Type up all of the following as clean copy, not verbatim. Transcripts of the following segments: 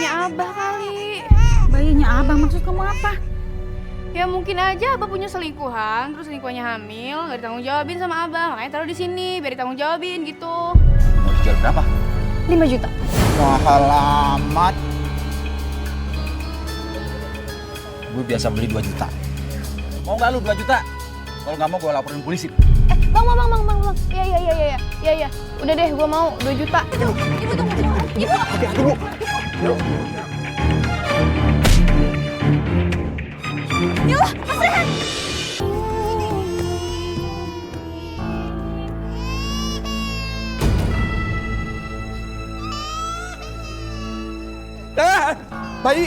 bayinya Abah kali. Bayinya Abah maksud kamu apa? Ya mungkin aja Abah punya selingkuhan, terus selingkuhannya hamil, nggak ditanggung jawabin sama Abah, makanya taruh di sini biar ditanggung jawabin gitu. Mau dijual berapa? 5 juta. Mahal amat. Gue biasa beli 2 juta. Mau nggak lu 2 juta? Kalau nggak mau gue laporin polisi. Bang. Iya. Udah deh, gue mau 2 juta. Ibu tunggu. Ibu. Hati-hati bu. Yalah, Mas Rehan. Bayi.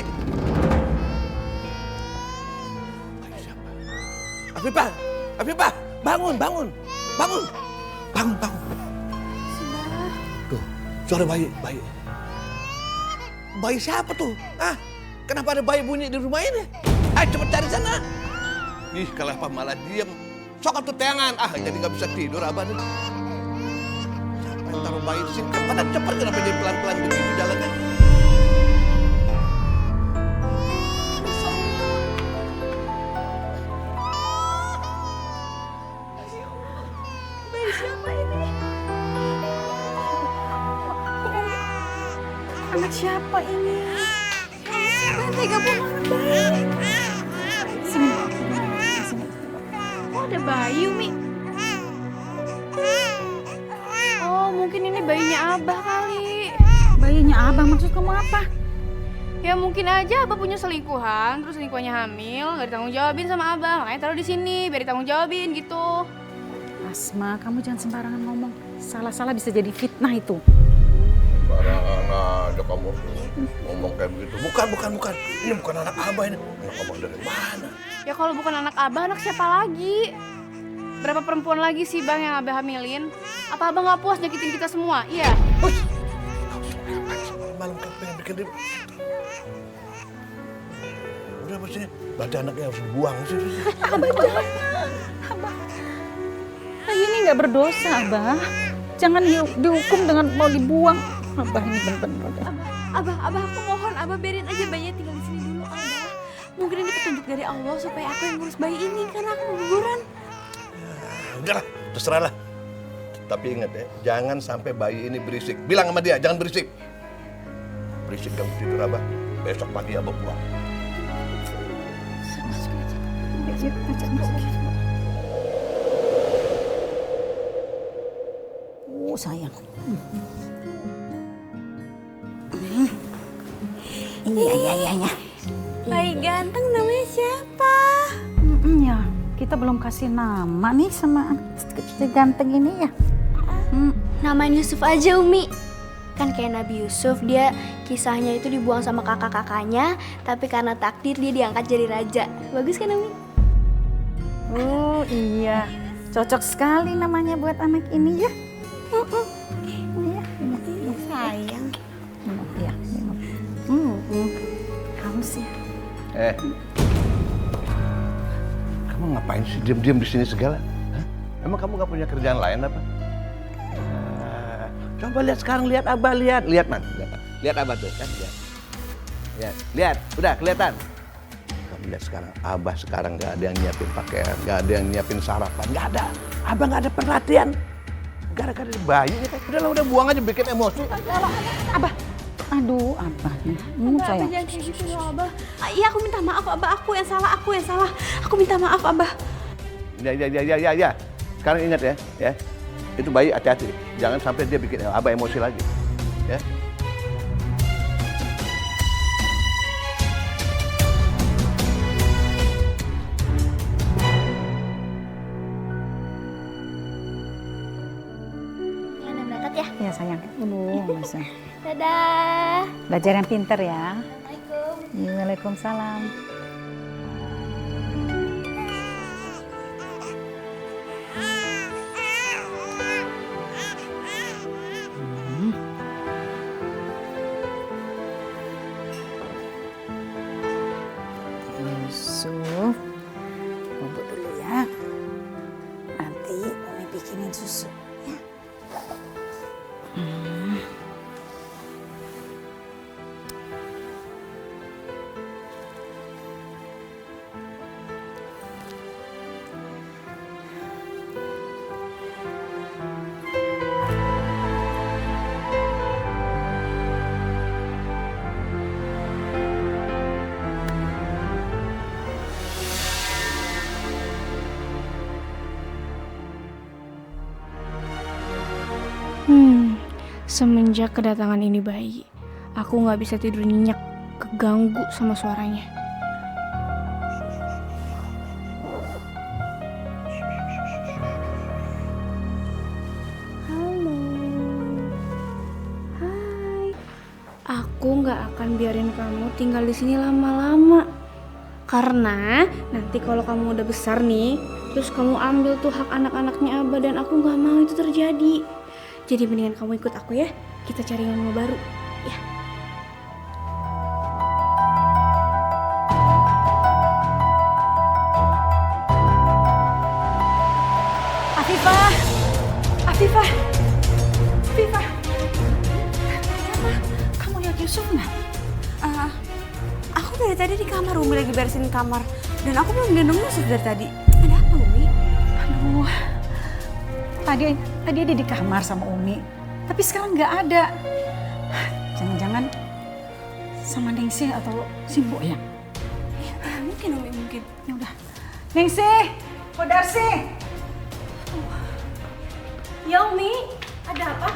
Afifah, bangun. Tuh, suara bayi. Bayi siapa tuh? Kenapa ada bayi bunyi di rumah ini? Ayo cepet cari sana. Ih, kalau apa malah diem. Sok atuh teangan. Jadi nggak bisa tidur abah nih. Siapa yang taruh bayi di sini? Pada cepet kenapa jadi pelan-pelan begitu jalannya? Anak siapa ini? Siapa yang tega bunuh anak bayi? Sini. Oh, ada bayi, Umi. Oh, mungkin ini bayinya Abah kali. Bayinya Abah maksud kamu apa? Ya mungkin aja Abah punya selingkuhan, terus selingkuhannya hamil, nggak ditanggung jawabin sama Abah, makanya taruh di sini biar ditanggung jawabin gitu. Asma, kamu jangan sembarangan ngomong. Salah-salah bisa jadi fitnah itu. Barangan aja kamu ngomong kayak begitu. Bukan. Ini bukan anak abah ini. Anak abah dari mana? Ya kalau bukan anak Abah, anak siapa lagi? Berapa perempuan lagi sih Bang yang Abah hamilin? Apa Abah nggak puas nyakitin kita semua? Iya. Malam kan pengen bikin dia. Udah maksudnya, berarti anaknya harus dibuang sih. Abah jangan. Abah. Bayi ini nggak berdosa, Abah. Jangan dihukum dengan mau dibuang. Abah ini bener-bener. Abah, aku mohon Abah biarin aja bayinya tinggal di sini dulu, Abah. Mungkin ini petunjuk dari Allah supaya aku yang ngurus bayi ini karena aku keguguran. Udahlah, terserah lah. Tapi ingat ya, jangan sampai bayi ini berisik. Bilang sama dia, jangan berisik. Berisik kamu tidur abah, besok pagi abah buang. Sayang. Iya. Bayi ganteng namanya siapa? Ya, kita belum kasih nama nih sama si ganteng ini ya. Namain Yusuf aja, Umi. Kan kayak Nabi Yusuf, dia kisahnya itu dibuang sama kakak-kakaknya, tapi karena takdir dia diangkat jadi raja. Bagus kan, Umi? Oh iya, cocok sekali namanya buat anak ini ya. Iya, Sayang. iya. Haus ya. Kamu ngapain sih diam-diam di sini segala? Hah? Emang kamu nggak punya kerjaan lain apa? Coba lihat sekarang, lihat abah, lihat man, lihat abah tuh kan, lihat, udah kelihatan. Kamu lihat sekarang, abah sekarang nggak ada yang nyiapin pakaian, nggak ada yang nyiapin sarapan, nggak ada. Abah nggak ada perhatian. Gara-gara bayi ini kan, udah buang aja bikin emosi. Abah, aduh Abah nih, Abah sayang. jangan kayak gitu loh, Abah. Iya, aku minta maaf, Abah. Aku yang salah. Aku minta maaf, Abah. Ya. Sekarang ingat ya. Itu bayi hati-hati. Jangan sampai dia bikin abah emosi lagi. Ya. Yang berangkat ya. Ya sayang, masa. Dadah. Belajar yang pinter ya. Assalamualaikum. Waalaikumsalam. Yusuf, bubuk dulu ya. Nanti Umi bikinin susu ya. Semenjak kedatangan ini bayi, aku gak bisa tidur nyenyak, keganggu sama suaranya. Halo. Hai. Aku gak akan biarin kamu tinggal di sini lama-lama. Karena nanti kalau kamu udah besar nih, terus kamu ambil tuh hak anak-anaknya Abah, dan aku gak mau itu terjadi. Jadi mendingan kamu ikut aku ya, kita cari mama baru, ya. Afifah! Afifah! Afifah! Kenapa? Kamu lihat Yusuf nggak? Aku dari tadi di kamar, Umi lagi beresin kamar. Dan aku belum gendong Yusuf dari tadi. Ada apa, Umi? Aduh, tadi ada di kamar sama Umi, tapi sekarang nggak ada. Jangan-jangan sama Ningsih atau Simbo ya? Ya, mungkin Umi, mungkin. Ya udah, Ningsih, Kodarsi. Ya Umi, ada apa?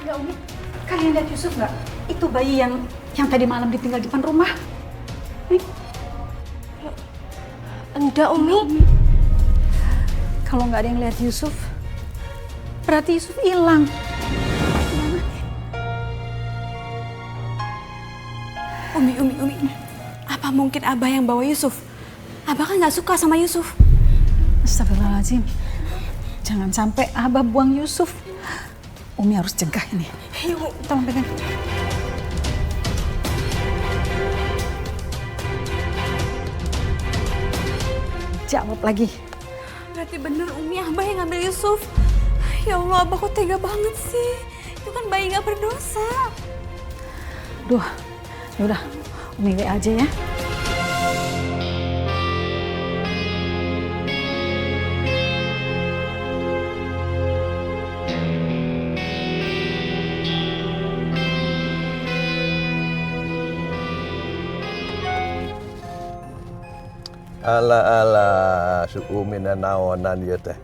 Ya Umi. Kalian lihat Yusuf nggak? Itu bayi yang tadi malam ditinggal di depan rumah. Nih. Enggak, Umi. Kalau nggak ada yang lihat Yusuf, berarti Yusuf hilang. Umi. Apa mungkin Abah yang bawa Yusuf? Abah kan nggak suka sama Yusuf. Astagfirullahaladzim. Jangan sampai Abah buang Yusuf. Umi harus cegah ini. Yuk, Tolong pegang. Jawab lagi. berarti bener Umi Abah yang ngambil Yusuf. Ya Allah, Abah kok tega banget sih. Itu kan bayi nggak berdosa. Duh, yaudah, Umi WA aja ya. Ala si Umi naonan ya teh.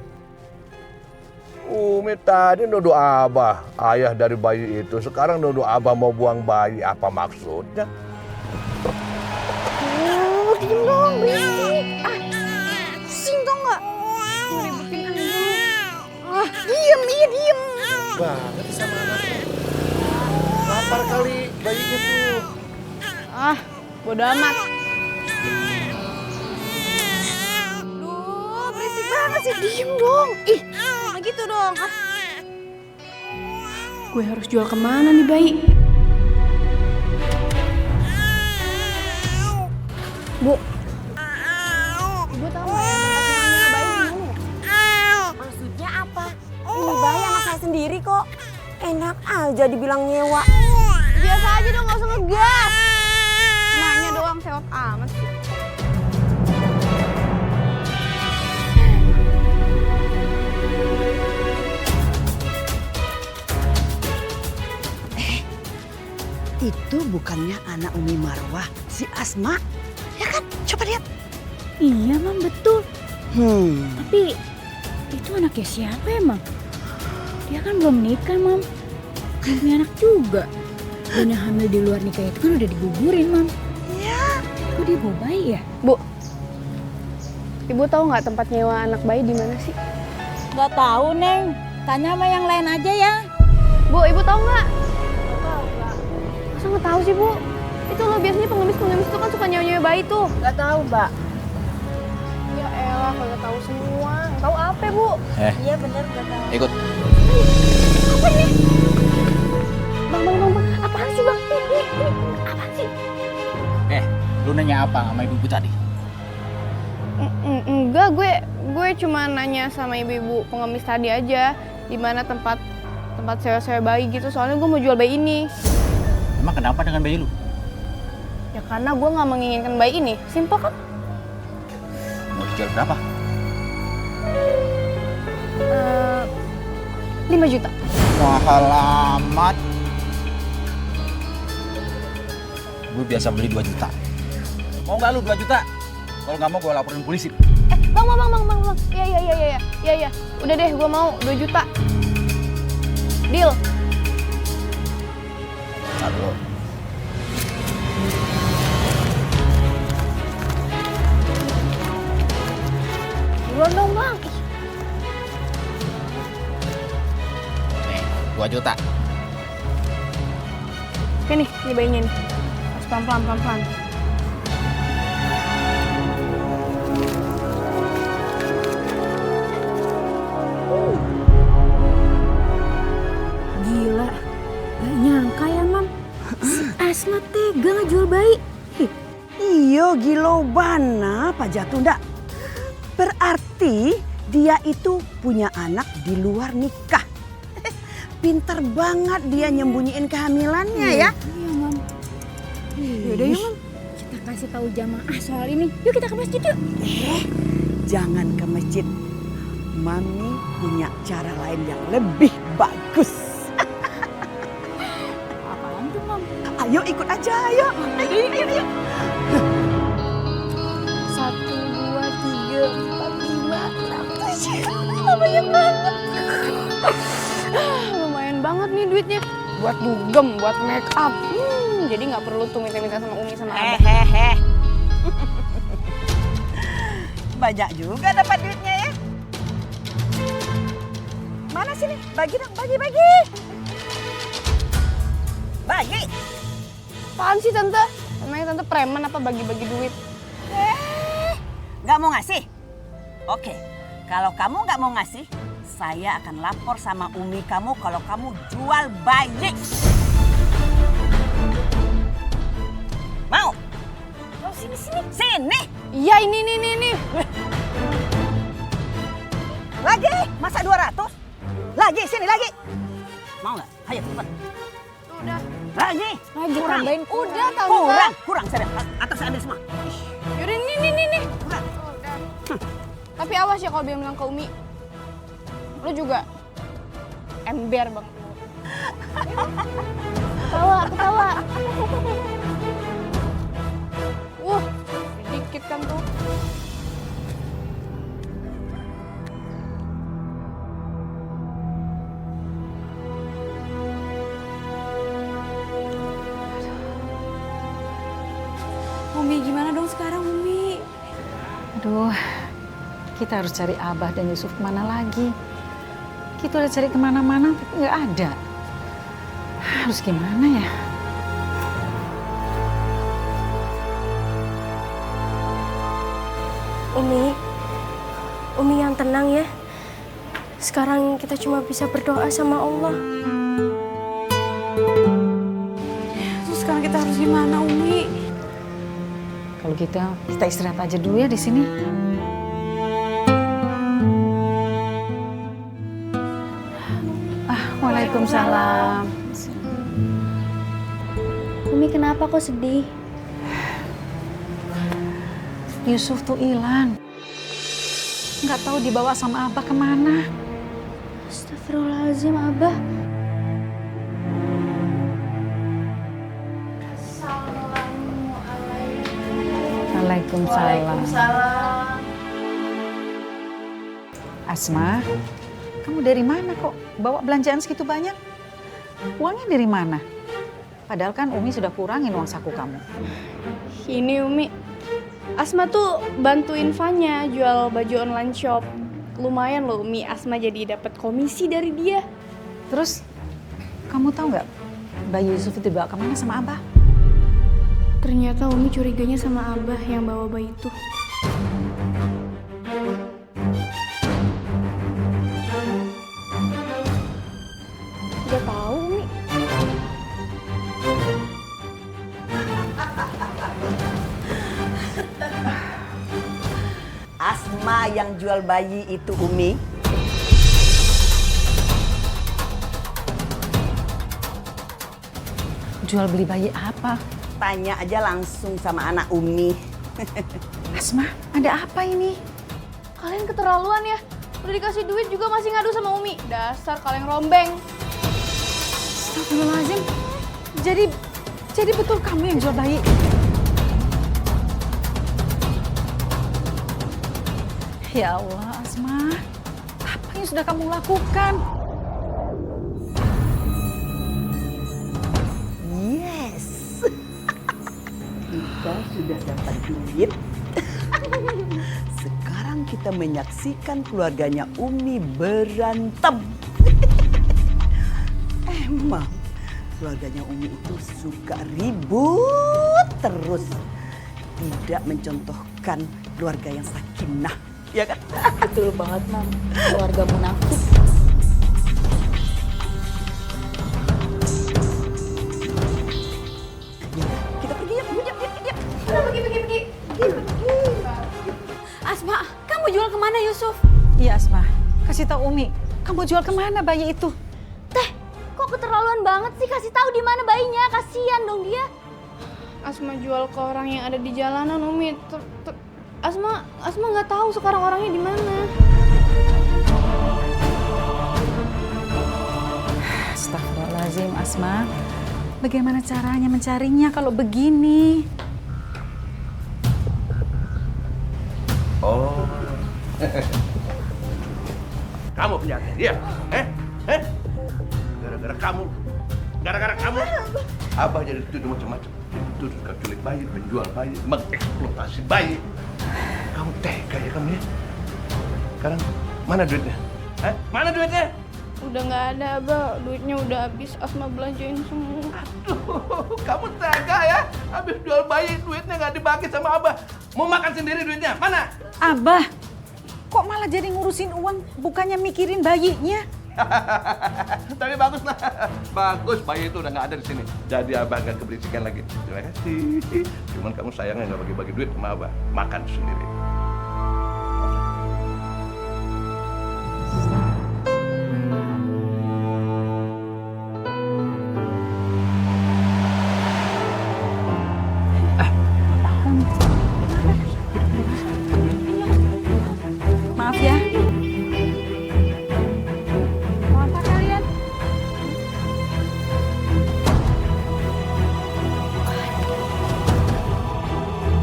Umi tadi nuduh Abah, ayah dari bayi itu. Sekarang nuduh Abah mau buang bayi. Apa maksudnya? Diem dong, berisik. Pusing tau nggak? Ngeributin aku. Diem, iya diem. Banget sama anaknya. Lapar kali bayinya tuh. Bodo amat. Duh, berisik banget sih. Diem dong. Ih, nggak gitu dong. Gue harus jual kemana nih bayi? Bu. Ibu tahu nggak ya tempatnya bayi di mana ya? Maksudnya apa? Ini bayi anak saya sendiri kok. Enak aja dibilang nyewa. Biasa aja dong, nggak usah ngegas. Nanya doang, sewot amat sih. Itu bukannya anak Umi Marwah, si Asma? Ya kan? Coba lihat. Iya, Mam, betul. Tapi itu anaknya siapa emang? Dia kan belum nikah, Mam. Belum punya anak juga. Dan yang hamil di luar nikah itu kan udah digugurin, Mam. Iya. Kok dia bawa bayi ya? Bu, Ibu tahu nggak tempat nyewa anak bayi di mana sih? Nggak tahu, Neng. Tanya sama yang lain aja ya. Bu, Ibu tahu nggak? Masa nggak tahu sih, Bu? Itu loh biasanya pengemis-pengemis itu kan suka nyewa-nyewa bayi tuh. Nggak tahu, Mbak. Ya elah, kalau tahu semua. Tahu apa, Bu? Iya bener, nggak tahu. Ikut. Apa ini? Bang, apaan sih, Bang? Ini, apaan sih? Lu nanya apa sama ibu tadi? Enggak, gue cuma nanya sama ibu-ibu pengemis tadi aja di mana tempat sewa-sewa bayi gitu. Soalnya gue mau jual bayi ini. Emang kenapa dengan bayi lu? Ya karena gue nggak menginginkan bayi ini. Simpel kan? Mau dijual berapa? 5 juta. Mahal amat. Gue biasa beli 2 juta. Mau nggak lu 2 juta? Kalau nggak mau gue laporin polisi. Bang. Iya. Udah deh, gue mau 2 juta. Deal. Aduh. Buruan dong bang. Nih, 2 juta. Oke nih, ini bayinya nih. Harus pelan-pelan, pelan-pelan. Gila, gak nyangka ya mam. Si Asma tega ngejual bayi. Iyo gilo bana Pak Jatunda. Berarti dia itu punya anak di luar nikah. Pinter banget dia nyembunyiin kehamilannya ya. Iya mam. Yaudah yuk mam, kita kasih tahu jamaah soal ini. Yuk kita ke masjid yuk. Jangan ke masjid. Mami punya cara lain yang lebih bagus. Apaan tuh mam? Ayo ikut aja, ayo. Ayo. 1, 2, 3, 4, 5, 6, 7. Banyak banget. Lumayan banget nih duitnya. Buat dugem, buat make up. Jadi nggak perlu tuh minta-minta sama Umi sama Abah. Hehehe. Banyak juga dapat duitnya ya. Mana sini? Bagi dong, bagi. Bagi. Apaan sih Tante? Emangnya Tante preman apa bagi-bagi duit? Nggak mau ngasih? Oke, kalau kamu nggak mau ngasih, saya akan lapor sama Umi kamu kalau kamu jual bayi. Mau? Oh, sini. Sini. Iya, ini. Lagi? Masa 200? Lagi, sini lagi. Mau nggak? Ayo cepat. Udah. Lagi. Kurang. Tambahin. Udah, Tante. Kurang. Saya atas saya ambil semua. Yaudah, ini. Kurang. Tapi awas ya kalau dia bilang ke Umi. Lu juga ember banget. Ketawa. Sedikit kan tuh. Umi gimana dong sekarang Umi? Aduh, kita harus cari Abah dan Yusuf kemana lagi. Kita udah cari kemana-mana tapi nggak ada. Harus gimana ya? Umi yang tenang ya. Sekarang kita cuma bisa berdoa sama Allah. Terus sekarang kita harus gimana Umi? Kalau kita istirahat aja dulu ya di sini. Waalaikumsalam. Umi kenapa kok sedih? Yusuf tuh hilang. Nggak tahu dibawa sama Abah kemana. Astagfirullahaladzim Abah. Waalaikumsalam. Asma, kamu dari mana kok bawa belanjaan segitu banyak? Uangnya dari mana? Padahal kan Umi sudah kurangin uang saku kamu. Ini Umi, Asma tuh bantuin Fanya jual baju online shop. Lumayan loh Umi, Asma jadi dapat komisi dari dia. Terus, kamu tahu nggak bayi Yusuf itu dibawa kemana sama Abah? Ternyata Umi curiganya sama Abah yang bawa bayi itu. Udah tahu Umi. Asma yang jual bayi itu Umi. Jual beli bayi apa? Tanya aja langsung sama anak Umi. Asma, ada apa ini? Kalian keterlaluan ya. Udah dikasih duit juga masih ngadu sama Umi. Dasar kalian rombeng. Astagfirullahaladzim. Jadi betul kamu yang jual bayi? Ya Allah, Asma. Apa yang sudah kamu lakukan? kita sudah dapat duit. Sekarang kita menyaksikan keluarganya Umi berantem. Emang keluarganya Umi itu suka ribut terus. Tidak mencontohkan keluarga yang sakinah, ya kan? Betul banget, Mam. Keluarga munafik. Kita pergi yuk, yuk. Pergi. Asma, kamu jual kemana Yusuf? Iya Asma, kasih tahu Umi, kamu jual kemana bayi itu? Teh, kok keterlaluan banget sih kasih tahu di mana bayinya? Kasihan dong dia. Asma jual ke orang yang ada di jalanan, Umi. Asma nggak tahu sekarang orangnya di mana. Astagfirullahaladzim, Asma. Bagaimana caranya mencarinya kalau begini? Oh. Kamu penjahat dia? Gara-gara kamu. Abah jadi dituduh macam-macam. Dituduh culik bayi, penjual bayi, mengeksploitasi bayi. Kamu tega ya kamu ya? Sekarang mana duitnya? Mana duitnya? Udah nggak ada, Abah. Duitnya udah habis. Asma belanjain semua. Aduh, kamu tega ya? Habis jual bayi, duitnya nggak dibagi sama Abah. Mau makan sendiri duitnya, mana? Abah, kok malah jadi ngurusin uang, bukannya mikirin bayinya? Tapi bagus lah. Bagus, bayi itu udah nggak ada di sini. Jadi Abah nggak keberisikan lagi. Terima kasih. Cuman kamu sayangnya nggak bagi-bagi duit sama Abah. Makan sendiri. Maaf ya. Mau apa kalian?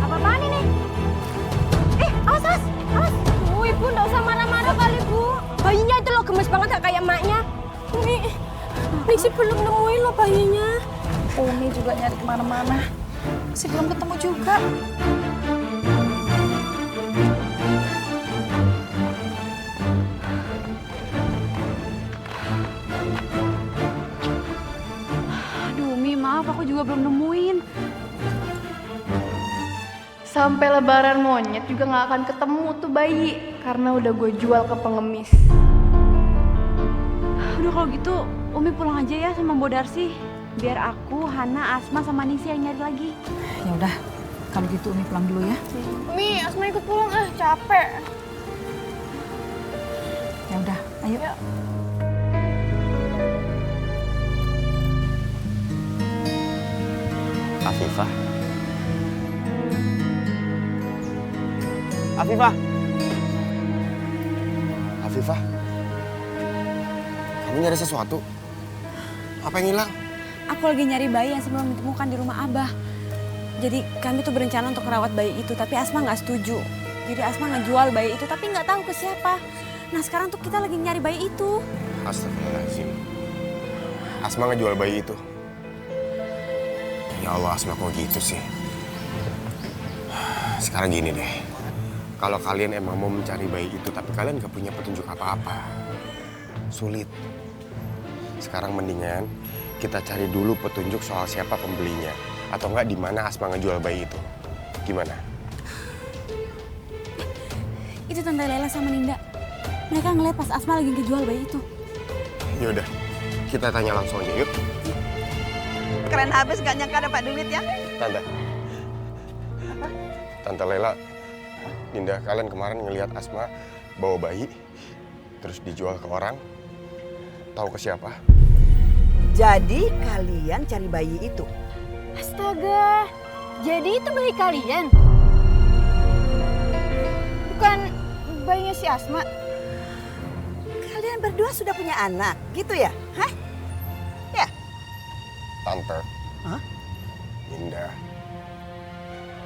Apa-apaan ini? Awas. Bu, Ibu nggak usah marah-marah kali, Bu. Bayinya itu loh gemes banget gak kayak emaknya. Umi sih belum nemuin loh bayinya. Umi juga nyari kemana-mana. Masih belum ketemu juga. Aduh Umi, maaf aku juga belum nemuin. Sampai lebaran monyet juga nggak akan ketemu tuh bayi. Karena udah gue jual ke pengemis. Udah kalau gitu Umi pulang aja ya sama Mbok Darsi. Biar aku, Hana, Asma, sama Nisi yang nyari lagi. Ya udah, kalau gitu Umi pulang dulu ya. Umi, Asma ikut pulang capek. Ya udah, ayo. Afifah. Afifah. Kamu nyari sesuatu? Apa yang hilang? Aku lagi nyari bayi yang sebelum ditemukan di rumah Abah. Jadi kami tuh berencana untuk merawat bayi itu, tapi Asma nggak setuju. Jadi Asma ngejual bayi itu, tapi nggak tahu ke siapa. Nah sekarang tuh kita lagi nyari bayi itu. Astagfirullahaladzim. Asma ngejual bayi itu. Ya Allah, Asma kok gitu sih? Sekarang gini deh. Kalau kalian emang mau mencari bayi itu, tapi kalian gak punya petunjuk apa-apa, sulit. Sekarang mendingan kita cari dulu petunjuk soal siapa pembelinya. Atau enggak di mana Asma ngejual bayi itu. Gimana? Itu Tante Lela sama Ninda. Mereka ngeliat pas Asma lagi ngejual bayi itu. Yaudah, kita tanya langsung aja, yuk. Keren habis gak nyangka dapat duit ya. Tante Lela, Ninda, kalian kemarin ngelihat Asma bawa bayi, terus dijual ke orang, tahu ke siapa? Jadi kalian cari bayi itu? Astaga, jadi itu bayi kalian? Bukan bayinya si Asma? Kalian berdua sudah punya anak, gitu ya? Hah? Ya? Tante. Hah? Ninda,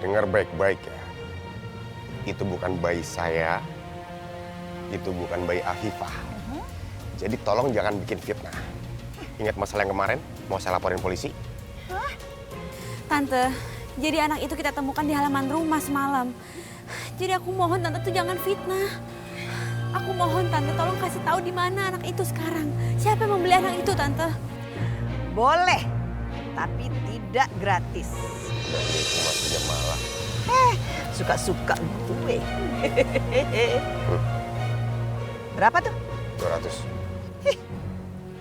dengar baik-baik ya. Itu bukan bayi saya, itu bukan bayi Afifah. Jadi tolong jangan bikin fitnah. Ingat masalah yang kemarin, mau saya laporin polisi? Tante, Jadi anak itu kita temukan di halaman rumah semalam. Jadi aku mohon tante tuh jangan fitnah. Aku mohon tante tolong kasih tahu di mana anak itu sekarang. Siapa yang membeli anak itu tante? Boleh, tapi tidak gratis. Cuma pinjam malah. Suka-suka gue. Berapa tuh? 200.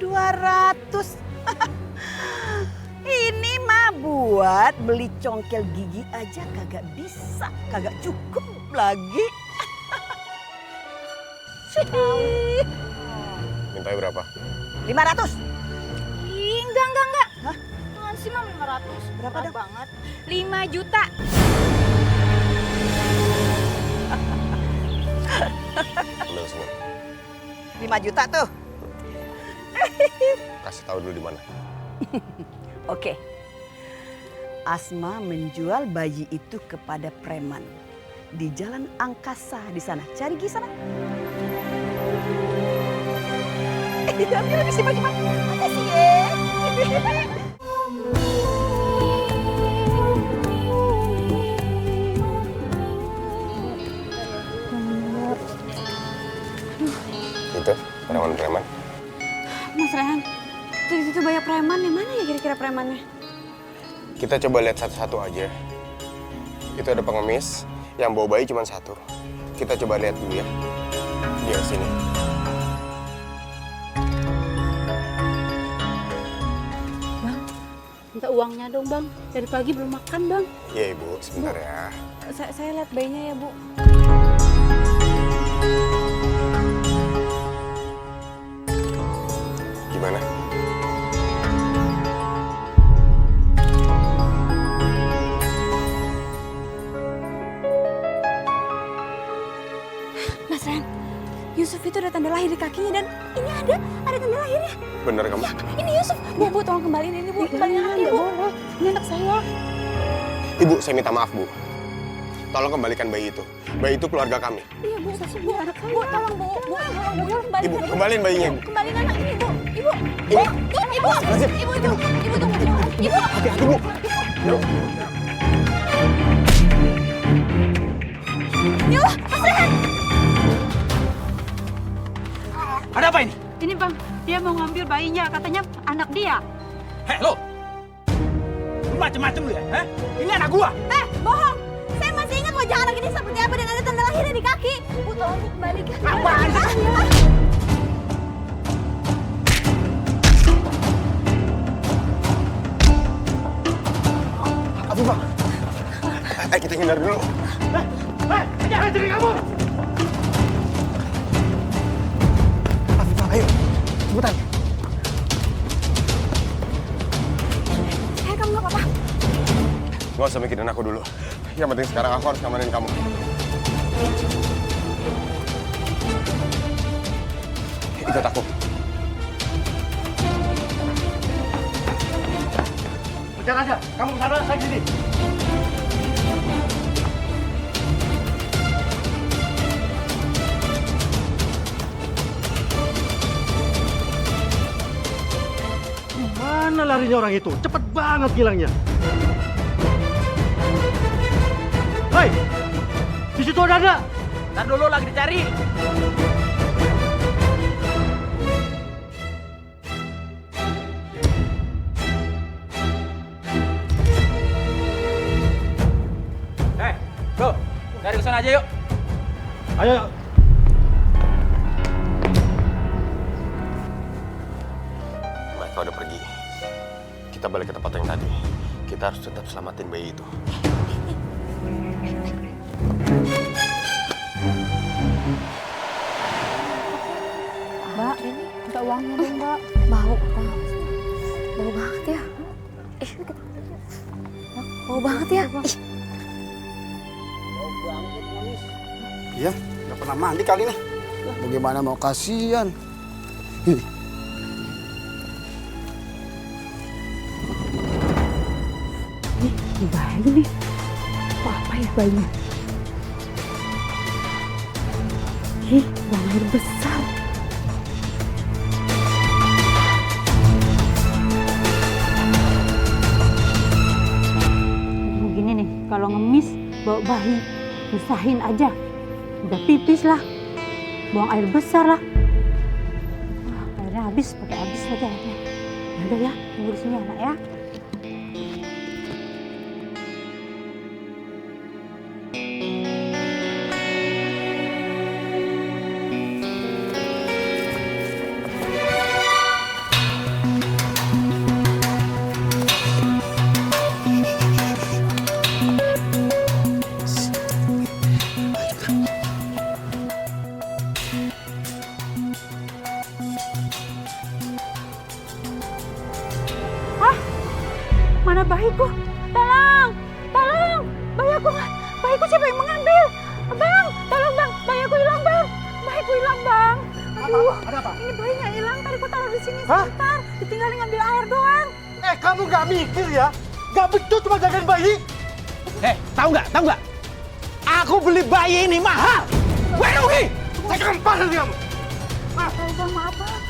200. Ini mah buat beli congkel gigi aja kagak bisa, kagak cukup lagi. Mintanya berapa? 500. Ih, enggak. Hah? Apaan sih Mam 500? Berapa Murah dah? banget. 5 juta. Ambil semua. 5 juta tuh. Kasih tahu dulu di mana. Oke. Asma menjual bayi itu kepada preman di Jalan Angkasa di sana. Cari di sana. Ambil cepat. Makasih ya. Itu preman-preman. Mas Rehan, di situ banyak preman. Yang mana ya kira-kira premannya? Kita coba lihat satu-satu aja. Itu ada pengemis yang bawa bayi cuma satu. Kita coba lihat dulu ya. Dia sini. Minta uangnya dong Bang. Dari pagi belum makan Bang. Iya Ibu, sebentar ya. Saya lihat bayinya ya Bu. Gimana? Mas Rehan, Yusuf itu ada tanda lahir di kakinya dan ini ada tanda lahirnya. Bener kamu? Ini Yusuf. Bu, tolong kembaliin ini Bu. Kembaliin anaknya Bu. Ini anak saya. Ibu, saya minta maaf Bu. Tolong kembalikan bayi itu. Bayi itu keluarga kami. Iya Bu, Bu, anak saya. Bu, tolong Bu. Kembalikan. Ibu, kembaliin bayinya Ibu. Kembaliin anak ini Bu. Ibu. Ibu. Ibu tunggu. Ibu. Hati-hati Bu. Yuk. Yuk, Mas Rehan. Ada apa ini? Ini Bang, dia mau ngambil bayinya, katanya anak dia. Hei lo! Lu macem-macem lu ya? Hah? Ini anak gua! Bohong. Saya masih ingat wajah anak ini seperti apa dan ada tanda lahirnya di kaki. Bu, tolong Bu, kembalikan. Apaan sih? Afifah. Ayo kita hindar dulu. Jangan diri kamu! Afifah, ayo. Cepetan. Kamu nggak apa-apa. Gak usah mikirin aku dulu. Yang penting sekarang aku harus ngamanin kamu. Ikut aku. Jangan aja, kamu kesana, saya di sini. Mana larinya orang itu? Cepet banget hilangnya. Hei, di situ ada. Ntar dulu lagi dicari. Hei, go. Dari kesana aja yuk. Ayo. Mereka udah pergi. Kita balik ke tempat yang tadi. Kita harus tetap selamatin bayi itu. Mbak, minta uangnya dong Mbak. Bau banget ya. Bau banget ya. Iya, nggak pernah mandi kali nih. Bagaimana mau kasihan? Ini bayi nih. Apa ya bayinya? Buang air besar. Begini Kalau ngemis bawa bayi, pisahin aja. Udah pipis lah, buang air besar lah. Airnya habis, pakai habis lagi airnya. Udah ya, tunggu di sini anak ya. Mana bayiku? Tolong! Tolong! Bayiku siapa yang mengambil? Bang, tolong bang, bayiku hilang bang. Bayiku hilang bang. Aduh, Ada apa? ini bayinya hilang. Tadi aku taruh di sini sebentar. Ditinggalin ngambil air doang. Kamu nggak mikir ya? Nggak betul cuma jagain bayi. Tahu nggak? Aku beli bayi ini mahal. Gue rugi. Saya kempar nanti kamu. Bang, maaf bang.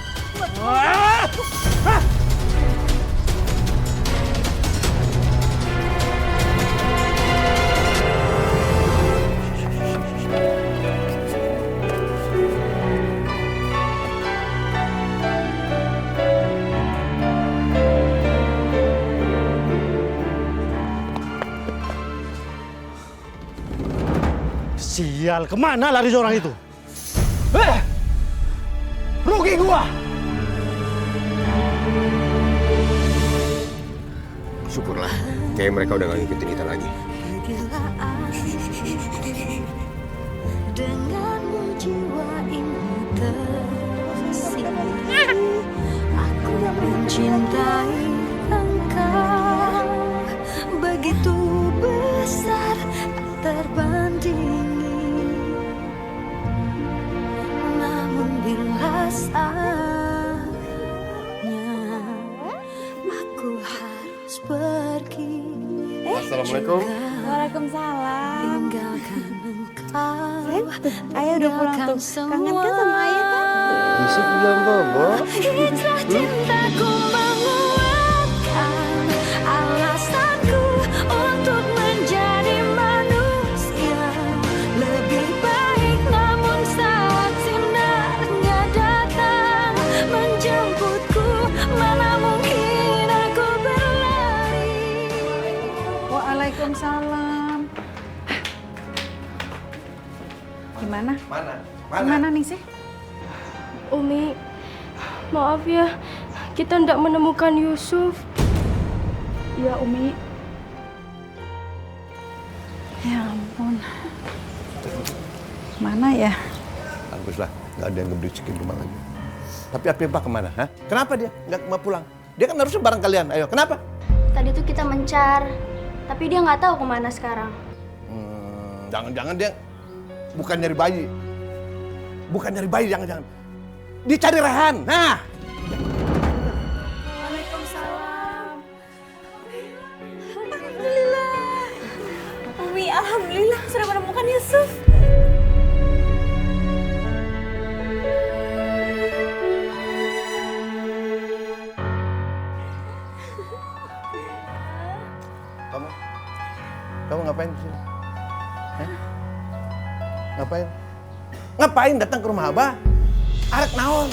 Sial, kemana lari orang itu? Rugi gua. Syukurlah, kayak mereka udah gak ngikutin kita lagi. Denganmu jiwa ini tersini, aku mencintai engkau begitu besar tak terbandingi. Namun bila saatnya aku harus pergi. Assalamualaikum. Waalaikumsalam. Tinggalkan engkau. Ayah udah pulang tuh. Kangen kan sama ayah kan? Yusuf belum bobo. Hijrah cintaku menguatkan alasanku untuk menjadi manusia lebih baik. Namun saat sinarnya datang menjemputku, mana mungkin aku berlari. Waalaikumsalam. Gimana? Mana? Gimana nih sih? Umi, maaf ya, kita tidak menemukan Yusuf. Ya Umi. Ya ampun. Mana ya? Baguslah, nggak ada yang ngeberisikin rumah lagi. Tapi Afifah kemana? Hah? Kenapa dia nggak mau pulang? Dia kan harusnya bareng kalian. Ayo, kenapa? Tadi tuh kita mencar, tapi dia nggak tahu kemana sekarang. Jangan-jangan dia bukan nyari bayi. Bukan nyari bayi, jangan-jangan. Dia cari Rehan. Nah. Waalaikumsalam. Alhamdulillah. Umi, alhamdulillah sudah menemukan Yusuf. Kamu ngapain di sini? Hah? Ngapain? Ngapain datang ke rumah Abah? Arek naon?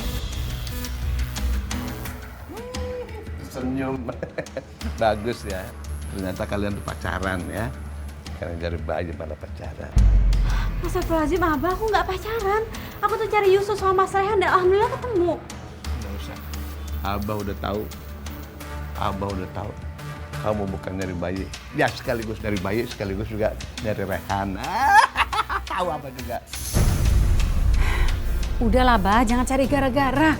Senyum. Bagus ya. Ternyata kalian tuh pacaran ya. Kalian cari bayi pada pacaran. Astagfirullahaladzim, Abah, aku nggak pacaran. Aku tuh cari Yusuf sama Mas Rehan dan alhamdulillah ketemu. Nggak usah. Abah udah tahu. Abah udah tahu. Kamu bukan nyari bayi. Ya sekaligus nyari bayi, sekaligus juga nyari Rehan. Tahu apa juga. Udahlah, Bah, jangan cari gara-gara.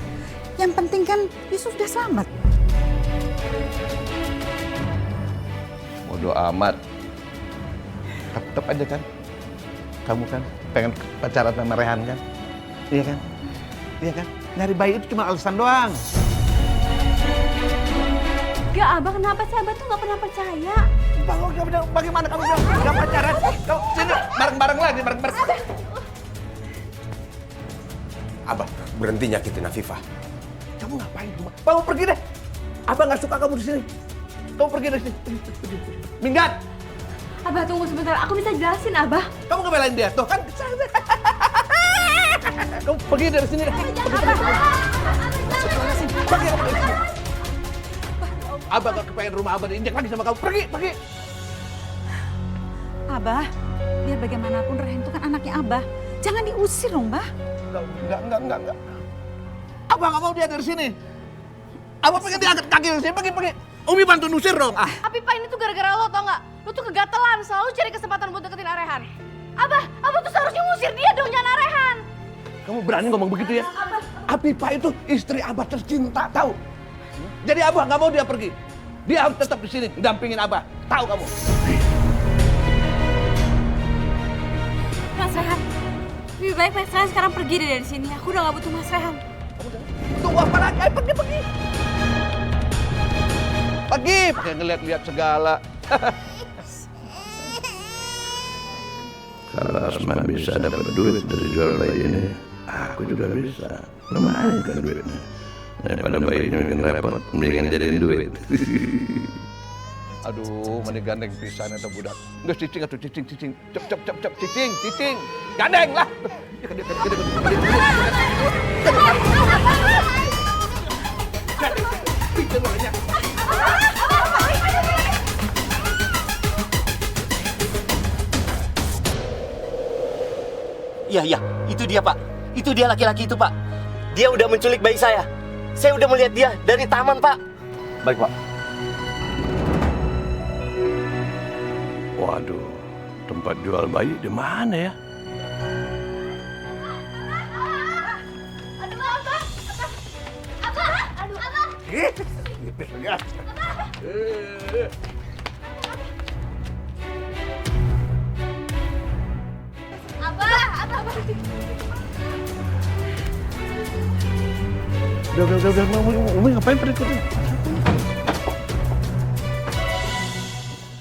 Yang penting kan Yusuf udah selamat. Bodoh amat. Tetep aja kan. Kamu kan pengen pacaran sama Rehan kan? Iya kan? Iya kan? Nyari bayi itu cuma alasan doang. Gak, Abah, kenapa sih? Abah tuh nggak pernah percaya. Bagaimana kamu bilang nggak pacaran? Kau sini bareng-bareng lagi, bareng-bareng. Abah, berhenti nyakitin Afifah. Kamu ngapain? Kamu pergi deh. Abah nggak suka kamu di sini. Kamu pergi dari sini. Minggat. Abah tunggu sebentar, aku bisa jelasin Abah. Kamu ngebelain dia tuh kan? Kamu pergi dari sini. Pergi kamu dari sini. Abah gak kepengen rumah Abah diinjak lagi sama kamu. Pergi. Abah, biar bagaimanapun Rehan itu kan anaknya Abah. Jangan diusir dong, Bah. Enggak. Abah gak mau dia dari sini. Abah pengen diangkat kaki dari sini. Pergi. Umi bantu nusir dong. Tapi Pak, ini tuh gara-gara lo, tau nggak? Lo tuh kegatelan, selalu cari kesempatan buat deketin Arehan. Abah tuh seharusnya ngusir dia dong, jangan Arehan. Kamu berani ngomong begitu ya? Apipah itu istri Abah tercinta, tahu? Jadi Abah nggak mau dia pergi. Dia harus tetap di sini, dampingin Abah. Tahu kamu? Mas Rehan, lebih baik Mas Rehan sekarang pergi dari sini. Aku udah gak butuh Mas Rehan. Tunggu apa lagi? Ayo pergi. Pergi, pakai ngeliat-liat segala. Kalau Asma bisa dapat duit dari jual bayi ini, aku juga bisa. Lumayan kan duitnya. Daripada bayi ini makin repot, mendingan jadiin duit. Aduh, mending gandeng pisan atau budak. Nggak cicing atau cicing. Cep, cicing. Gandeng lah. Iya, itu dia Pak. Itu dia laki-laki itu Pak. Dia udah menculik bayi saya. Saya udah melihat dia dari taman Pak. Baik Pak. Waduh, tempat jual bayi di mana ya? Udah, Umi ngapain pada itu?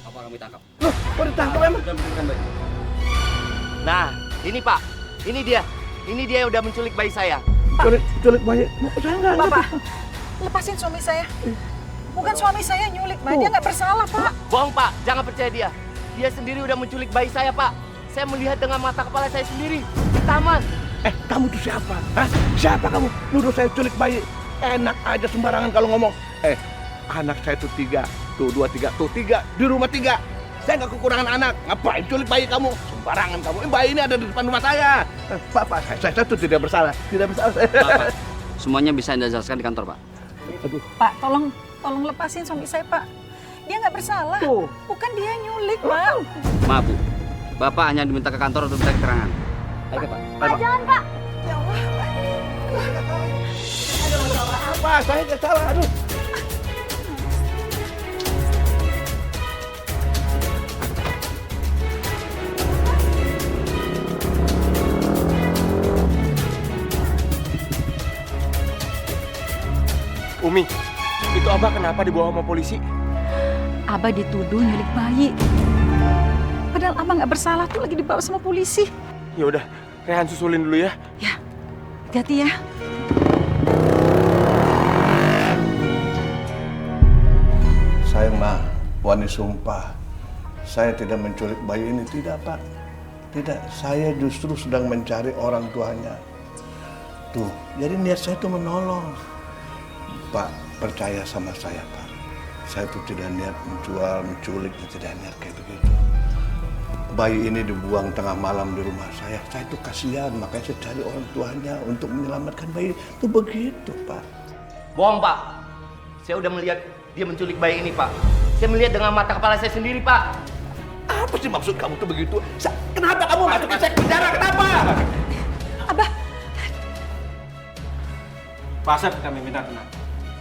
Apa kami tangkap? Loh, kok ditangkap emang? Nah, ini Pak. Ini dia yang udah menculik bayi saya. Culik bayi? Saya enggak. Bapak, lepasin suami saya. Bukan suami saya nyulik, Pak. Dia nggak bersalah, Pak. Bohong Pak, jangan percaya dia. Dia sendiri udah menculik bayi saya Pak. Saya melihat dengan mata kepala saya sendiri di taman. Kamu tuh siapa? Hah? Siapa kamu? Nuduh saya culik bayi. Enak aja sembarangan kalau ngomong. Anak saya tuh 3. Tuh 2, 3. Tuh 3. Di rumah 3. Saya nggak kekurangan anak. Ngapain culik bayi kamu? Sembarangan kamu. Bayi ini ada di depan rumah saya. Pak, saya tuh tidak bersalah. Tidak bersalah. Bapak, semuanya bisa Anda jelaskan di kantor Pak. Aduh. Pak, tolong lepasin suami saya, Pak. Dia nggak bersalah. Bukan dia nyulik, Pak. Maaf Bu, Bapak hanya diminta ke kantor untuk minta keterangan. Ayo Pak. Pak, jangan Pak. Ya Allah, Pak. Apa? Saya nggak salah. Aduh. Umi, itu Abah kenapa dibawa sama polisi? Abah dituduh nyulik bayi. Padahal Abah nggak bersalah tuh lagi dibawa sama polisi. Ya udah, Rehan susulin dulu ya. Ya, hati-hati ya. Saya mah wani sumpah. Saya tidak menculik bayi ini, tidak Pak. Tidak, saya justru sedang mencari orang tuanya. Tuh, jadi niat saya itu menolong. Pak, percaya sama saya Pak. Saya tuh tidak niat menjual, menculik, tidak niat kayak begitu. Bayi ini dibuang tengah malam di rumah saya. Saya tuh kasihan, makanya saya cari orang tuanya untuk menyelamatkan bayi. Itu begitu Pak. Bohong Pak. Saya udah melihat dia menculik bayi ini Pak. Saya melihat dengan mata kepala saya sendiri Pak. Apa sih maksud kamu tuh begitu? Kenapa kamu masukin saya ke penjara? Kenapa? Abah. Pak Asep, kami minta tenang.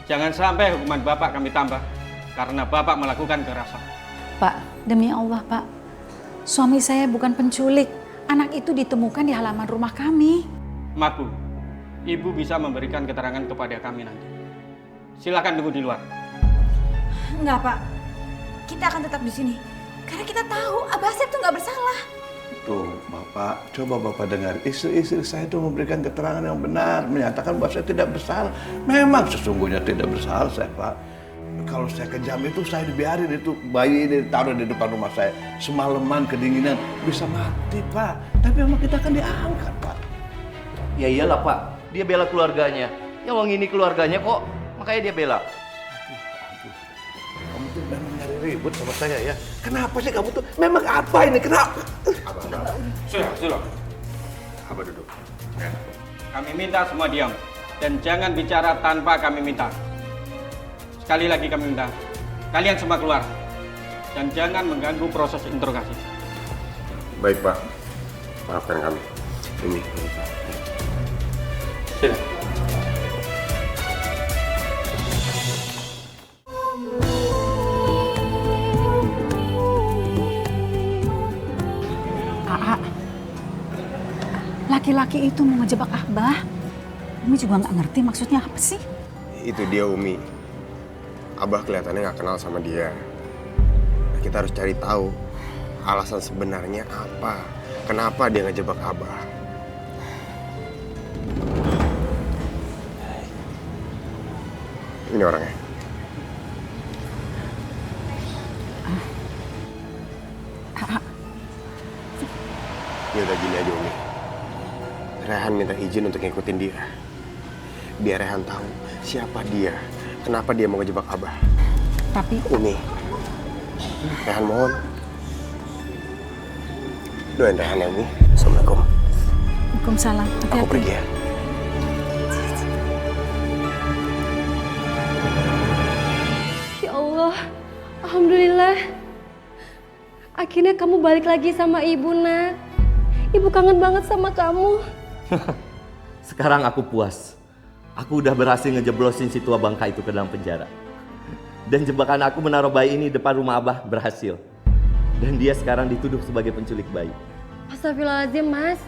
Jangan sampai hukuman Bapak kami tambah karena Bapak melakukan kekerasan. Pak, demi Allah, Pak. Suami saya bukan penculik. Anak itu ditemukan di halaman rumah kami. Maaf Bu, Ibu bisa memberikan keterangan kepada kami nanti. Silakan tunggu di luar. Enggak, Pak. Kita akan tetap di sini. Karena kita tahu Abah Asep tuh nggak bersalah. Tuh, Bapak, coba Bapak dengar. Istri-istri saya itu memberikan keterangan yang benar, menyatakan bahwa saya tidak bersalah. Memang sesungguhnya tidak bersalah saya, Pak. Kalau saya kejam itu saya dibiarin itu bayi ini ditaruh di depan rumah saya. Semalaman kedinginan bisa mati, Pak. Tapi memang kita kan diangkat, Pak. Ya iyalah Pak, dia bela keluarganya. Yang ini keluarganya kok, makanya dia bela. Kamu tuh memang nyari ribut sama saya ya. Kenapa sih kamu tuh? Memang apa ini? Kenapa? Sudah. Abah duduk. Kami minta semua diam. Dan jangan bicara tanpa kami minta. Sekali lagi kami minta, kalian semua keluar. Dan jangan mengganggu proses interogasi. Baik Pak, maafkan kami. Ini. Sudah. Laki-laki itu mau ngejebak Abah. Umi juga nggak ngerti maksudnya apa sih. Itu dia Umi. Abah kelihatannya nggak kenal sama dia. Kita harus cari tahu alasan sebenarnya apa. Kenapa dia ngejebak Abah. Ini orangnya. Ya udah gini aja Umi. Rehan minta izin untuk ngikutin dia. Biar Rehan tahu siapa dia, kenapa dia mau ngejebak Abah. Tapi Umi, Rehan mohon. Doain Rehan ya Umi. Assalamualaikum. Waalaikumsalam. Aku pergi ya. Ya Allah, alhamdulillah. Akhirnya kamu balik lagi sama ibu, Nak. Ibu kangen banget sama kamu. Sekarang aku puas. Aku udah berhasil ngejeblosin si tua bangka itu ke dalam penjara. Dan jebakan aku menaruh bayi ini depan rumah Abah berhasil. Dan dia sekarang dituduh sebagai penculik bayi. Astagfirullahaladzim, Mas.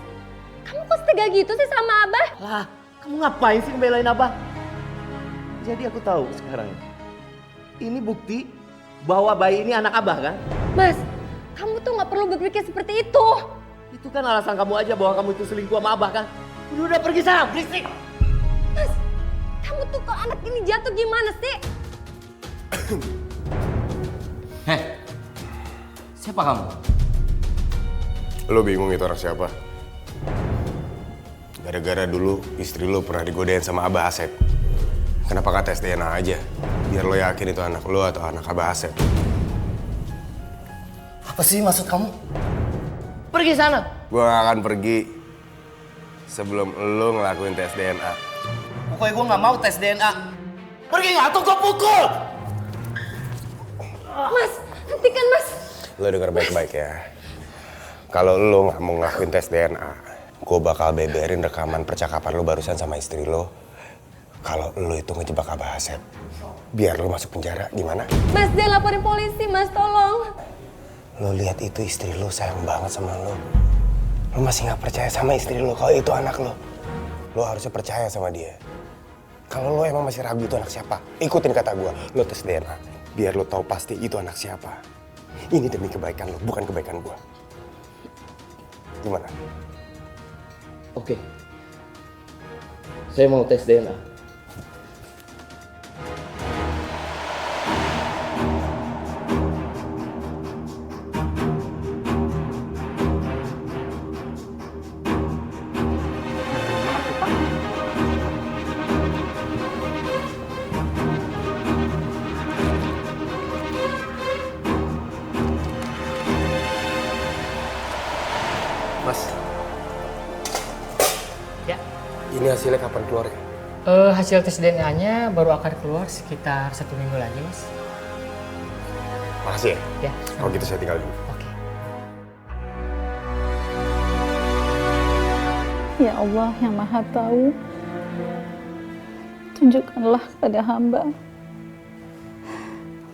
Kamu kok setega gitu sih sama Abah? Lah, kamu ngapain sih ngebelain Abah? Jadi aku tahu sekarang. Ini bukti bahwa bayi ini anak Abah kan? Mas, kamu tuh gak perlu berpikir seperti itu. Itu kan alasan kamu aja bahwa kamu itu selingkuh sama Abah kan? Udah pergi sana, berisik! Mas, kamu tuh kok anak ini jatuh gimana sih? Heh, siapa kamu? Lo bingung itu orang siapa? Gara-gara dulu istri lo pernah digodain sama Abah Asep. Kenapa gak tes DNA aja? Biar lo yakin itu anak lo atau anak Abah Asep. Apa sih maksud kamu? Pergi sana! Gue gak akan pergi sebelum lo ngelakuin tes DNA. Pokoknya gue gak mau tes DNA. Pergi gak atau gue pukul! Mas, hentikan Mas. Lo denger baik-baik ya. Kalau lo gak mau ngelakuin tes DNA, gue bakal beberin rekaman percakapan lo barusan sama istri lo. Kalau lo itu ngejebak Abah Asep, biar lo masuk penjara, gimana? Mas, jangan laporin polisi, Mas, tolong. Lo lihat itu istri lo sayang banget sama lo. Lo masih gak percaya sama istri lo kalau itu anak lo. Lo harusnya percaya sama dia. Kalau lo emang masih ragu itu anak siapa, ikutin kata gue. Lo tes DNA, biar lo tahu pasti itu anak siapa. Ini demi kebaikan lo, bukan kebaikan gue. Gimana? Oke. Saya mau tes DNA. Mas. Ya. Ini hasilnya kapan keluar ya? Hasil tes DNA-nya baru akan keluar sekitar 1 minggu lagi, Mas. Makasih ya? Ya. Kalau gitu saya tinggal dulu. Ya Allah yang Maha Tahu, tunjukkanlah pada hamba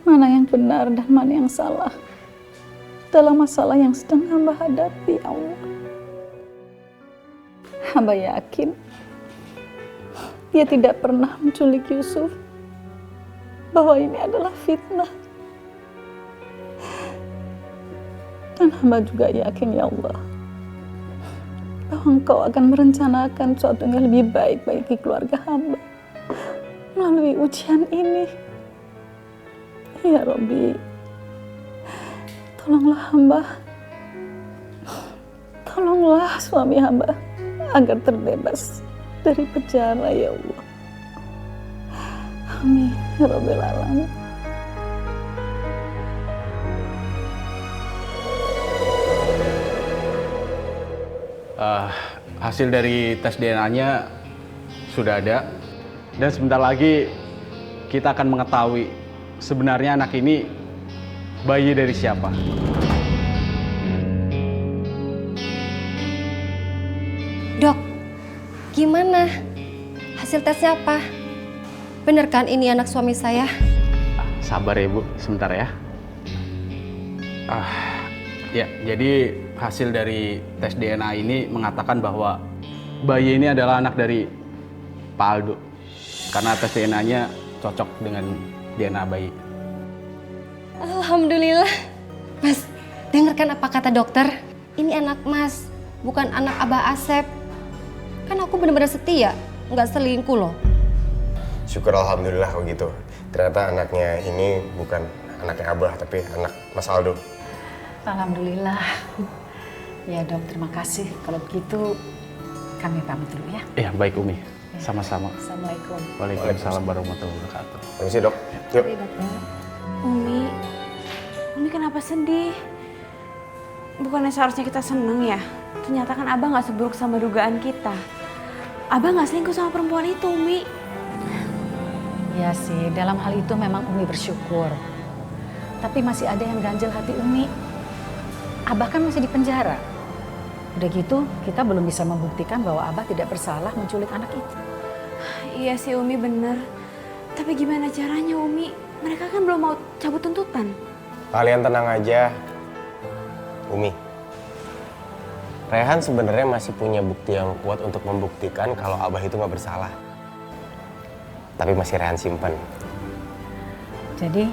mana yang benar dan mana yang salah dalam masalah yang sedang hamba hadapi, ya Allah. Hamba yakin dia tidak pernah menculik Yusuf, bahwa ini adalah fitnah. Dan hamba juga yakin, ya Allah, bahwa Engkau akan merencanakan sesuatu yang lebih baik bagi keluarga hamba melalui ujian ini. Ya Robbi, tolonglah hamba. Tolonglah suami hamba agar terbebas dari penjara ya Allah. Amin ya Rabbil Alamin. Hasil dari tes DNA-nya sudah ada dan sebentar lagi kita akan mengetahui sebenarnya anak ini bayi dari siapa. Dok, gimana? Hasil tesnya apa? Bener kan ini anak suami saya? Sabar ya Bu, sebentar ya. Ya, jadi hasil dari tes DNA ini mengatakan bahwa bayi ini adalah anak dari Pak Aldo. Karena tes DNA-nya cocok dengan DNA bayi. Alhamdulillah. Mas, dengarkan apa kata dokter? Ini anak Mas, bukan anak Abah Asep. Kan aku benar-benar setia, nggak selingkuh loh. Syukur alhamdulillah kalau gitu. Ternyata anaknya ini bukan anaknya Abah, tapi anak Mas Aldo. Alhamdulillah. Ya dok, terima kasih. Kalau begitu kami pamit dulu ya. Iya, baik Umi. Sama-sama. Assalamualaikum. Waalaikumsalam warahmatullahi wabarakatuh. Permisi dok. Yuk. Umi kenapa sedih? Bukannya seharusnya kita seneng ya? Ternyata kan Abah nggak seburuk sama dugaan kita. Abah nggak selingkuh sama perempuan itu, Umi. Ya sih, dalam hal itu memang Umi bersyukur. Tapi masih ada yang ganjel hati Umi. Abah kan masih di penjara. Udah gitu, kita belum bisa membuktikan bahwa Abah tidak bersalah menculik anak itu. Iya sih Umi bener. Tapi gimana caranya Umi? Mereka kan belum mau cabut tuntutan. Kalian tenang aja. Umi. Rehan sebenarnya masih punya bukti yang kuat untuk membuktikan kalau Abah itu nggak bersalah. Tapi masih Rehan simpan. Jadi,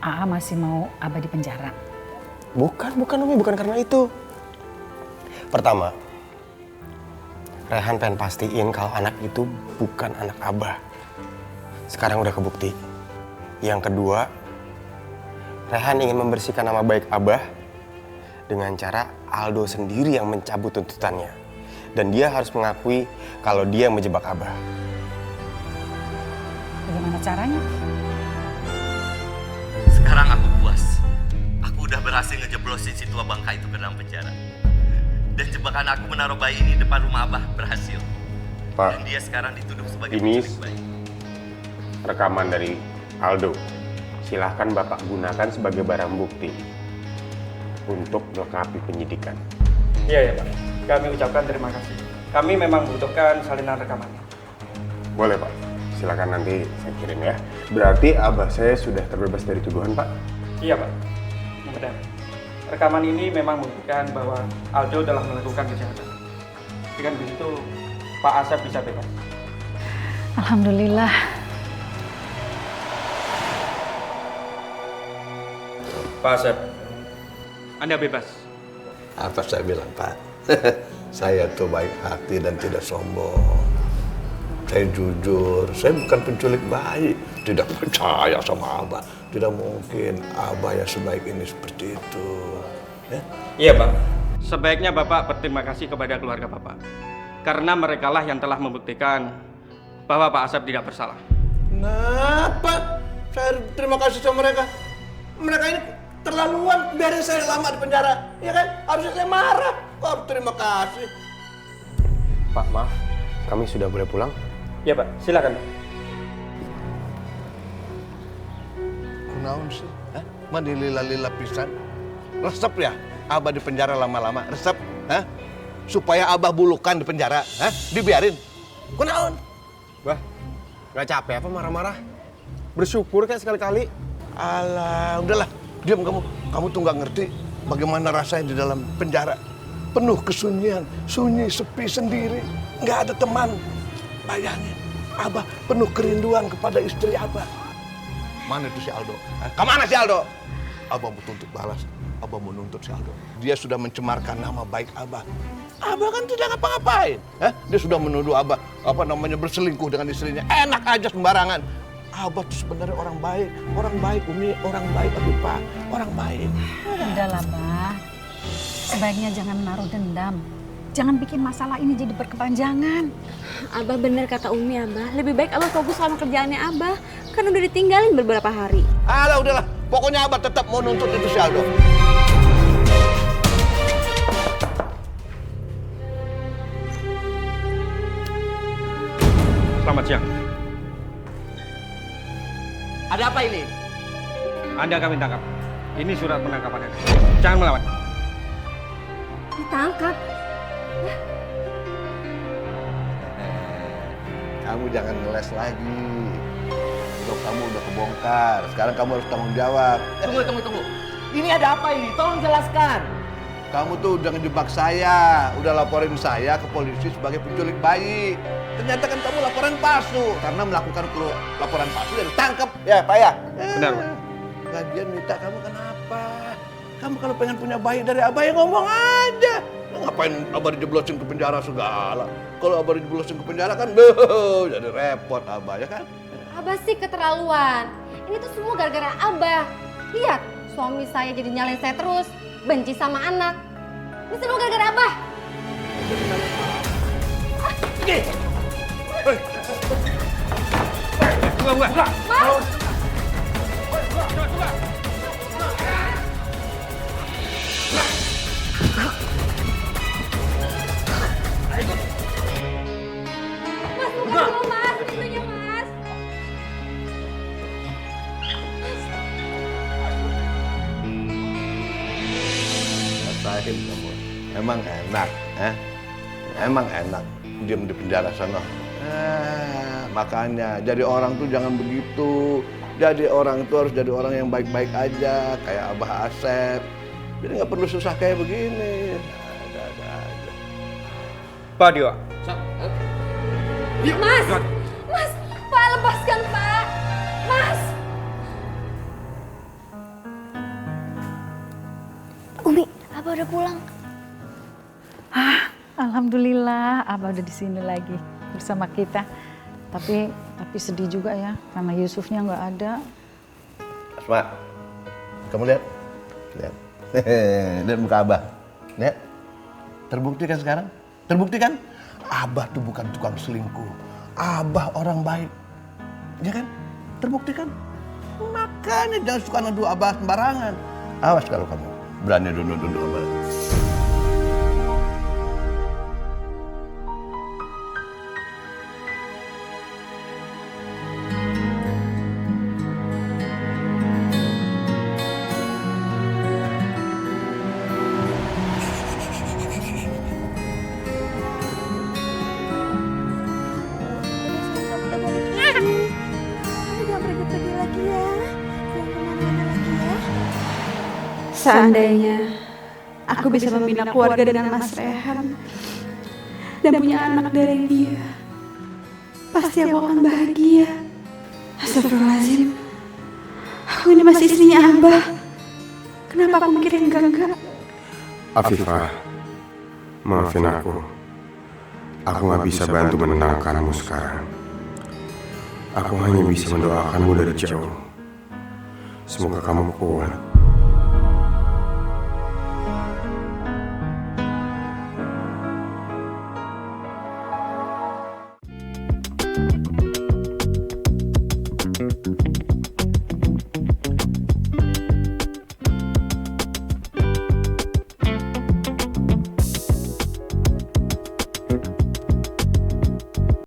AA masih mau Abah di penjara? Bukan Umi, bukan karena itu. Pertama, Rehan pengen pastiin kalau anak itu bukan anak Abah. Sekarang udah kebukti. Yang kedua, Rehan ingin membersihkan nama baik Abah dengan cara Aldo sendiri yang mencabut tuntutannya. Dan dia harus mengakui kalau dia menjebak Abah. Bagaimana caranya? Sekarang aku puas. Aku udah berhasil ngejeblosin si tua bangka itu ke dalam penjara. Dan jebakan aku menaruh bayi ini depan rumah Abah berhasil. Pak, dan dia sekarang dituduh sebagai ini penculik bayi. rekaman dari Aldo. Silahkan Bapak gunakan sebagai barang bukti untuk melengkapi penyidikan. Iya ya Pak, kami ucapkan terima kasih. Kami memang membutuhkan salinan rekamannya. Boleh Pak, silakan nanti saya kirim ya. Berarti Abah saya sudah terbebas dari tuduhan Pak? Iya Pak, benar. Rekaman ini memang membuktikan bahwa Aldo telah melakukan kejahatan. Dengan begitu, Pak Asep bisa bebas. Alhamdulillah. Pak Asep, Anda bebas. Apa saya bilang, Pak? Saya tuh baik hati dan tidak sombong. Saya jujur, saya bukan penculik bayi. Tidak percaya sama Abah. Tidak mungkin Abah yang sebaik ini seperti itu. Ya? Iya Pak, sebaiknya Bapak berterima kasih kepada keluarga Bapak. Karena merekalah yang telah membuktikan bahwa Pak Asep tidak bersalah. Kenapa saya terima kasih sama mereka? Mereka ini terlaluan, biarin saya lama di penjara, ya kan? Harusnya saya marah, kok harus terima kasih. Pak, maaf, kami sudah boleh pulang? Ya Pak, silakan. Kunaon sih? Hah? Mandi lila-lila pisan? Resep ya? Abah di penjara lama-lama, resep? Hah? Supaya Abah bulukan di penjara, hah? Dibiarin? Kunaon? Bah, gak capek apa marah-marah? Bersyukur kayak sekali-kali. Alah, udahlah, diam kamu. Kamu tuh nggak ngerti bagaimana rasanya di dalam penjara. Penuh kesunyian, sunyi, sepi sendiri. Nggak ada teman. Bayangin, Abah penuh kerinduan kepada istri Abah. Mana itu si Aldo? Kemana si Aldo? Abah mau tuntut balas. Abah mau nuntut si Aldo. Dia sudah mencemarkan nama baik Abah. Abah kan tidak ngapa-ngapain. Dia sudah menuduh Abah berselingkuh dengan istrinya. Enak aja sembarangan. Abah tuh sebenarnya orang baik Umi, orang baik Afifah, orang baik. Udahlah, Bah. Sebaiknya jangan menaruh dendam. Jangan bikin masalah ini jadi berkepanjangan. Abah bener kata Umi, Abah. Lebih baik Abah fokus sama kerjaannya Abah. Kan udah ditinggalin beberapa hari. Alah udahlah, pokoknya Abah tetap mau nuntut itu si Aldo. Selamat siang. Ada apa ini? Anda kami tangkap. Ini surat penangkapan Anda. Jangan melawan. Ditangkap? Kamu jangan ngeles lagi. Hidup kamu udah kebongkar. Sekarang kamu harus tanggung jawab. Tunggu. Ini ada apa ini? Tolong jelaskan. Kamu tuh udah ngejebak saya, udah laporin saya ke polisi sebagai penculik bayi. Ternyata kan kamu laporan palsu. Karena melakukan laporan palsu dan ditangkap. Ya, Pak ya? Benar, Pak. Lagian Mita, kamu kenapa? Kamu kalau pengen punya bayi dari Abah ya ngomong aja. Ngapain Abah dijeblosin ke penjara segala? Kalau Abah dijeblosin ke penjara kan jadi repot Abah, ya kan? Abah sih keterlaluan. Ini tuh semua gara-gara Abah. Lihat, suami saya jadi nyalain saya terus. Benci sama anak. Ini semua gara-gara Abah. Buka. Mas! Mas, buka dulu Mas, pintunya Mas. Rasain kamu. Emang enak, Emang enak diam di penjara sana. Makanya jadi orang tuh jangan begitu. Jadi orang itu harus jadi orang yang baik-baik aja, kayak Abah Asep. Jadi nggak perlu susah kayak begini. Ada aja. Pak Dewa. Mas! Mas! Pak, lepaskan Pak! Mas! Umi, Abah udah pulang. Alhamdulillah, Abah udah di sini lagi bersama kita. Tapi sedih juga ya, karena Yusufnya nggak ada. Asma, kamu lihat? Lihat muka Abah. Lihat. Terbukti kan sekarang? Terbukti kan? Abah tuh bukan tukang selingkuh. Abah orang baik. Ya kan? Terbukti kan? Makanya jangan suka nuduh Abah sembarangan. Awas kalau kamu berani nuduh Abah. Seandainya aku bisa membina keluarga dengan Mas Rehan dan punya anak dari dia, pasti aku akan bahagia. Astagfirullahaladzim, aku ini masih istrinya Abah. Kenapa aku mikirin enggak? Afifah, maafin aku. Aku nggak bisa bantu menenangkanmu sekarang. Aku hanya bisa mendoakanmu dari jauh. Semoga kamu kuat.